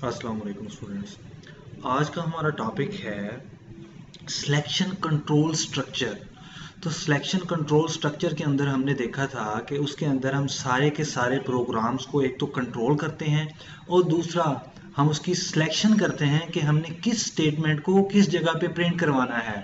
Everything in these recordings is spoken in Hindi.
अस्सलाम वालेकुम स्टूडेंट्स। आज का हमारा टॉपिक है सिलेक्शन कंट्रोल स्ट्रक्चर। तो सिलेक्शन कंट्रोल स्ट्रक्चर के अंदर हमने देखा था कि उसके अंदर हम सारे के सारे प्रोग्राम्स को एक तो कंट्रोल करते हैं और दूसरा हम उसकी सिलेक्शन करते हैं कि हमने किस स्टेटमेंट को किस जगह पे प्रिंट करवाना है।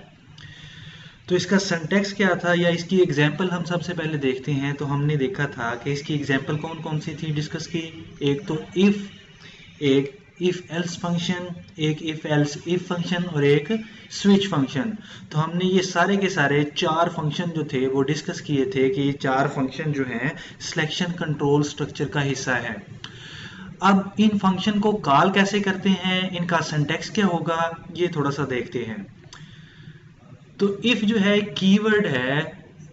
तो इसका सिंटैक्स क्या था या इसकी एग्जांपल हम सबसे पहले देखते हैं। तो हमने देखा था कि इसकी एग्जांपल कौन कौन सी थी डिस्कस की। एक तो एक इफ एल्स फंक्शन, एक इफ एल्स इफ फंक्शन और एक स्विच फंक्शन। तो हमने ये सारे के सारे चार फंक्शन जो थे वो डिस्कस किए थे कि ये चार फंक्शन जो हैं सिलेक्शन कंट्रोल स्ट्रक्चर का हिस्सा है। अब इन फंक्शन को कॉल कैसे करते हैं, इनका सिंटैक्स क्या होगा, ये थोड़ा सा देखते हैं। तो इफ जो है कीवर्ड है,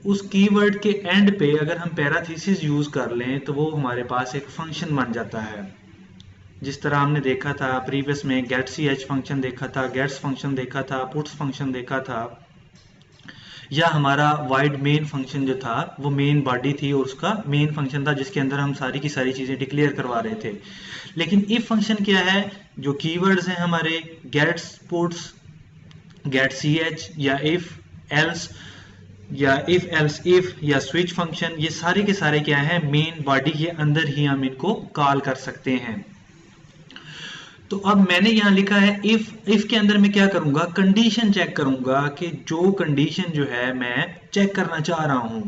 उस कीवर्ड के एंड पे अगर हम पैराथीसिस यूज कर लें तो वो हमारे पास एक फंक्शन बन जाता है। जिस तरह हमने देखा था प्रीवियस में गेट सी एच फंक्शन देखा था, गेट्स फंक्शन देखा था, पुट्स फंक्शन देखा था, या हमारा वाइड मेन फंक्शन जो था वो मेन बॉडी थी और उसका मेन फंक्शन था जिसके अंदर हम सारी की सारी चीजें डिक्लेयर करवा रहे थे। लेकिन इफ फंक्शन क्या है, जो कीवर्ड्स हैं हमारे gets, puts, get C H या इफ एल्स इफ या स्विच फंक्शन, ये सारे के सारे क्या है मेन बॉडी के अंदर ही हम इनको कॉल कर सकते हैं। तो अब मैंने यहां लिखा है इफ के अंदर मैं क्या करूंगा, कंडीशन चेक करूंगा कि जो कंडीशन जो है मैं चेक करना चाह रहा हूं।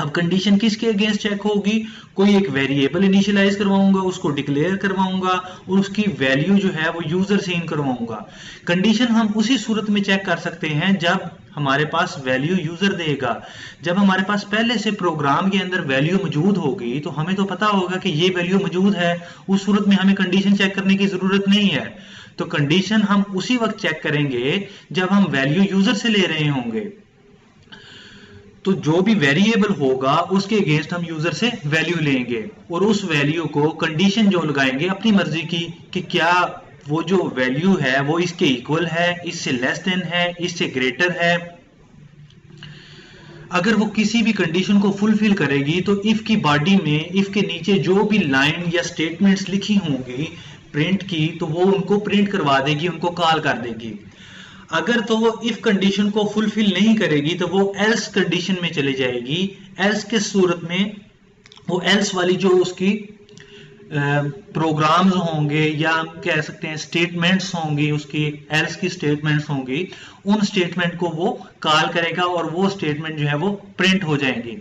अब कंडीशन किसके अगेंस्ट चेक होगी, कोई एक वेरिएबल इनिशियलाइज करवाऊंगा, उसको डिक्लेयर करवाऊंगा और उसकी वैल्यू जो है वो यूजर से इन करवाऊंगा। कंडीशन हम उसी सूरत में चेक कर सकते हैं जब हमारे पास वैल्यू यूजर देगा। जब हमारे पास पहले से प्रोग्राम के अंदर वैल्यू मौजूद होगी तो हमें तो पता होगा कि ये वैल्यू मौजूद है, उस सूरत में हमें कंडीशन चेक करने की जरूरत नहीं है। तो कंडीशन हम उसी वक्त चेक करेंगे जब हम वैल्यू यूजर से ले रहे होंगे। तो जो भी वेरिएबल होगा उसके अगेंस्ट हम यूजर से वैल्यू लेंगे और उस वैल्यू को कंडीशन जो लगाएंगे अपनी मर्जी की कि क्या वो जो वैल्यू है वो इसके इक्वल है, इससे लेस देन है, इससे ग्रेटर है। अगर वो किसी भी कंडीशन को फुलफिल करेगी तो इफ की बॉडी में इफ के नीचे जो भी लाइन या स्टेटमेंट्स लिखी होंगी प्रिंट की, तो वो उनको प्रिंट करवा देगी, उनको कॉल कर देगी। अगर तो वो इफ कंडीशन को फुलफिल नहीं करेगी तो वो एल्स कंडीशन में चली जाएगी। एल्स के सूरत में वो एल्स वाली जो उसकी प्रोग्राम्स होंगे या हम कह सकते हैं स्टेटमेंट्स होंगी, उसकी एल्स की स्टेटमेंट्स होंगी, उन स्टेटमेंट को वो कॉल करेगा और वो स्टेटमेंट जो है वो प्रिंट हो जाएंगी।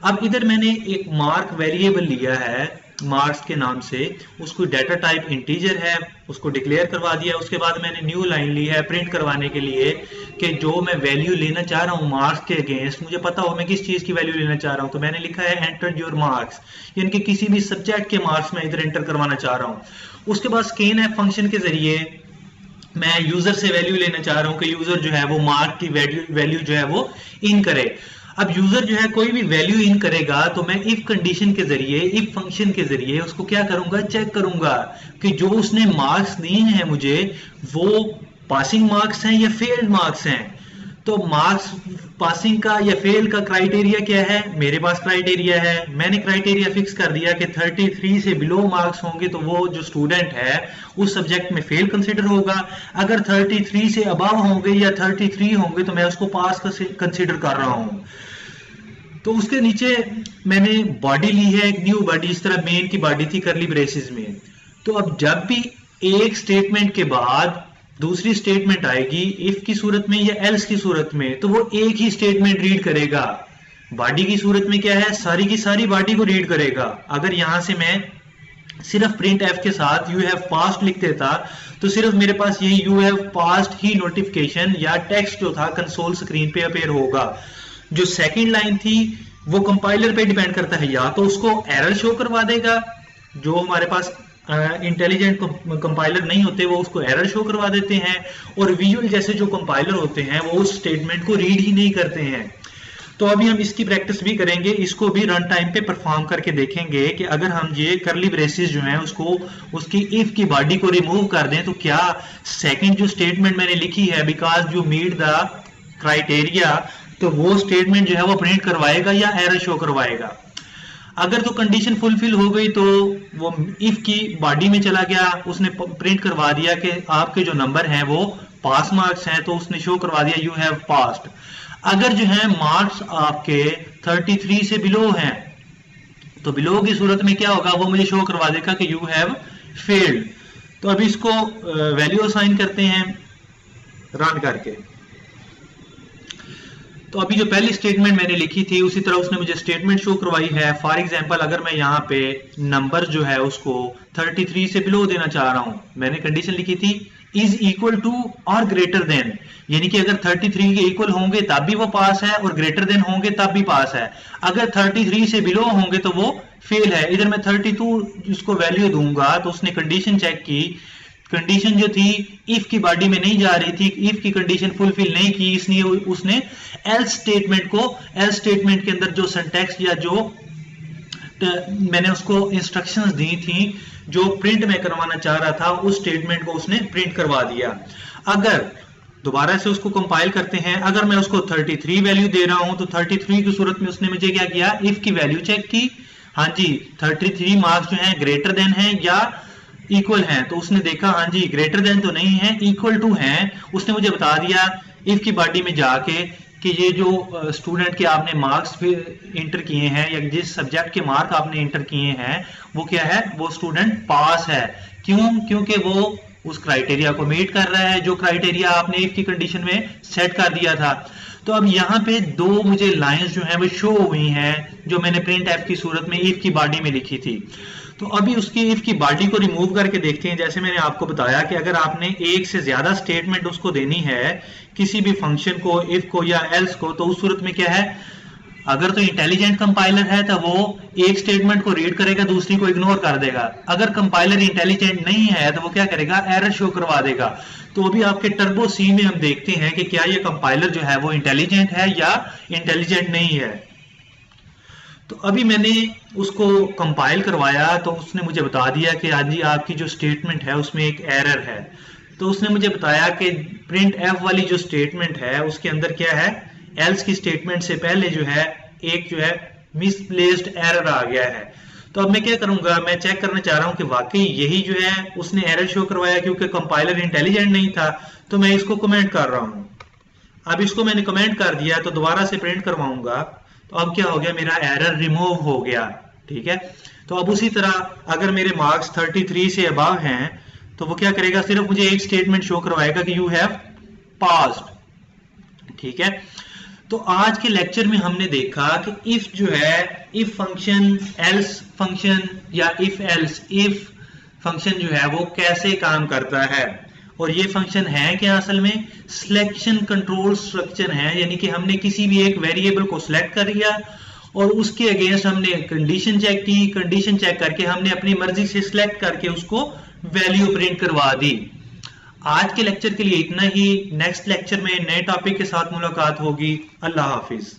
अब इधर मैंने एक मार्क वेरिएबल लिया है मार्क्स के नाम से, उसको डाटा टाइप इंटीजर है, उसको डिक्लेयर करवा दिया। उसके बाद मैंने न्यू लाइन ली है प्रिंट करवाने के लिए कि जो मैं वैल्यू लेना चाह रहा हूं मार्क्स के अगेंस्ट, मुझे पता हो मैं किस चीज की वैल्यू लेना चाह रहा हूं। तो मैंने लिखा है एंटर योर मार्क्स, यानी कि किसी भी सब्जेक्ट के मार्क्स मैं इधर एंटर करवाना चाह रहा हूं। उसके बाद स्कैन है फंक्शन के जरिए मैं यूजर से वैल्यू लेना चाह रहा हूं कि यूजर जो है वो मार्क की वैल्यू जो है वो इन करे। अब यूजर जो है कोई भी वैल्यू इन करेगा तो मैं इफ कंडीशन के जरिए, इफ फंक्शन के जरिए उसको क्या करूंगा, चेक करूंगा कि जो उसने मार्क्स दिए हैं मुझे वो पासिंग मार्क्स हैं या फेल्ड मार्क्स हैं। तो मार्क्स पासिंग का या फेल का क्राइटेरिया क्या है, मेरे पास क्राइटेरिया है, मैंने क्राइटेरिया फिक्स कर दिया कि 33 से बिलो मार्क्स होंगे तो वो जो स्टूडेंट है उस सब्जेक्ट में फेल कंसिडर होगा। अगर 33 से अबव होंगे या 33 होंगे तो मैं उसको पास कंसिडर कर रहा हूं। तो उसके नीचे मैंने बॉडी ली है, एक न्यू बॉडी, इस तरह मेन की बॉडी थी करली ब्रेसेस में। तो अब जब भी एक स्टेटमेंट के बाद दूसरी स्टेटमेंट आएगी इफ की सूरत में या एल्स की सूरत में, तो वो एक ही स्टेटमेंट रीड करेगा। बॉडी की सूरत में क्या है, सारी की सारी बॉडी को रीड करेगा। अगर यहां से मैं सिर्फ प्रिंट एफ के साथ यू हैव पास्ड लिख देता तो सिर्फ मेरे पास यही you have passed he notification या टेक्स्ट जो था कंसोल स्क्रीन पे अपेयर होगा। जो सेकंड लाइन थी वो कंपाइलर पे डिपेंड करता है, या तो उसको एरर शो करवा देगा, जो हमारे पास इंटेलिजेंट कंपाइलर नहीं होते वो उसको एरर शो करवा देते हैं, और विजुअल जैसे जो कंपाइलर होते हैं वो उस स्टेटमेंट को रीड ही नहीं करते हैं। तो अभी हम इसकी प्रैक्टिस भी करेंगे, इसको भी रन टाइम पे परफॉर्म करके देखेंगे कि अगर हम ये करली ब्रेसेस जो है उसको उसकी इफ की बॉडी को रिमूव कर दें तो क्या सेकंड जो स्टेटमेंट मैंने लिखी है because you meet the criteria, तो वो स्टेटमेंट जो है वो प्रिंट करवाएगा या एरर शो करवाएगा। अगर तो कंडीशन फुलफिल हो गई तो वो इफ की बॉडी में चला गया, उसने प्रिंट करवा दिया कि आपके जो नंबर हैं वो पास मार्क्स हैं, तो उसने शो करवा दिया यू हैव पास्ड। अगर जो है मार्क्स आपके 33 से बिलो हैं तो बिलो की सूरत में क्या होगा, वो मुझे शो करवा देगा कि यू हैव फेल्ड। तो अभी इसको वैल्यू असाइन करते हैं रन करके। तो अभी जो पहली स्टेटमेंट मैंने लिखी थी उसी तरह उसने मुझे स्टेटमेंट शो करवाई है। फॉर एग्जांपल अगर मैं यहाँ पे नंबर जो है उसको 33 से बिलो देना चाह रहा हूं, मैंने कंडीशन लिखी थी इज इक्वल टू और ग्रेटर देन, यानी कि अगर 33 के इक्वल होंगे तब भी वो पास है और ग्रेटर देन होंगे तब भी पास है। अगर 33 से बिलो होंगे तो वो फेल है। इधर मैं 32 इसको वैल्यू दूंगा तो उसने कंडीशन चेक की, कंडीशन जो थी इफ की बॉडी में नहीं जा रही थी, इफ की कंडीशन फुलफिल नहीं की, इसलिए उसने एल्स स्टेटमेंट को, एल्स स्टेटमेंट के अंदर जो सिंटैक्स या जो मैंने उसको इंस्ट्रक्शंस दी थी जो प्रिंट में करवाना चाह रहा था उस स्टेटमेंट को उसने प्रिंट करवा दिया। अगर दोबारा से उसको कंपाइल करते हैं, अगर मैं उसको 33 वैल्यू दे रहा हूं तो 33 की सूरत में उसने मुझे क्या किया, इफ की वैल्यू चेक की, हाँ जी 33 मार्क्स जो है ग्रेटर देन है या इक्वल है, तो उसने देखा हाँ जी ग्रेटर देन तो नहीं है, इक्वल टू है। उसने मुझे बता दिया इफ की बॉडी में जाके कि ये जो स्टूडेंट के आपने मार्क्स इंटर किए हैं या जिस सब्जेक्ट के मार्क आपने इंटर किए हैं वो क्या है, वो स्टूडेंट पास है। क्यों? क्योंकि वो उस क्राइटेरिया को मीट कर रहा है जो क्राइटेरिया आपने इफ की कंडीशन में सेट कर दिया था। तो अब यहाँ पे दो मुझे लाइंस जो है वो शो हुई हैं जो मैंने प्रिंट एफ की सूरत में इफ की बॉडी में लिखी थी। तो अभी उसकी इफ की बॉडी को रिमूव करके देखते हैं। जैसे मैंने आपको बताया कि अगर आपने एक से ज्यादा स्टेटमेंट उसको देनी है किसी भी फंक्शन को, इफ को या एल्स को, तो उस सूरत में क्या है, अगर तो इंटेलिजेंट कंपाइलर है तो वो एक स्टेटमेंट को रीड करेगा दूसरी को इग्नोर कर देगा। अगर कंपाइलर इंटेलिजेंट नहीं है तो वो क्या करेगा, एरर शो करवा देगा। तो अभी आपके टर्बो सी में हम देखते हैं कि क्या ये कंपाइलर जो है वो इंटेलिजेंट है या इंटेलिजेंट नहीं है। तो अभी मैंने उसको कंपाइल करवाया तो उसने मुझे बता दिया कि हाँ जी आपकी जो स्टेटमेंट है उसमें एक एरर है। तो उसने मुझे बताया कि प्रिंट एफ वाली जो स्टेटमेंट है उसके अंदर क्या है, एल्स की स्टेटमेंट से पहले जो है एक जो है मिसप्लेस्ड एरर आ गया है। तो अब मैं क्या करूंगा, मैं चेक करना चाह रहा हूं कि वाकई यही जो है उसने एरर शो करवाया क्योंकि कंपाइलर इंटेलिजेंट नहीं था। तो मैं इसको कमेंट कर रहा हूं। अब इसको मैंने कमेंट कर दिया तो दोबारा से प्रिंट करवाऊंगा तो अब क्या हो गया, मेरा एरर रिमूव हो गया। ठीक है, तो अब उसी तरह अगर मेरे मार्क्स 33 से अबव हैं तो वो क्या करेगा, सिर्फ मुझे एक स्टेटमेंट शो करवाएगा कि यू हैव पास्ड। ठीक है, तो आज के लेक्चर में हमने देखा कि इफ जो है, इफ फंक्शन, एल्स फंक्शन या इफ एल्स इफ फंक्शन जो है वो कैसे काम करता है। और ये फंक्शन है क्या, असल में सिलेक्शन कंट्रोल स्ट्रक्चर है, यानी कि हमने किसी भी एक वेरिएबल को सिलेक्ट कर लिया और उसके अगेंस्ट हमने कंडीशन चेक की, कंडीशन चेक करके हमने अपनी मर्जी से सिलेक्ट करके उसको वैल्यू प्रिंट करवा दी। आज के लेक्चर के लिए इतना ही। नेक्स्ट लेक्चर में नए टॉपिक के साथ मुलाकात होगी। अल्लाह हाफिज।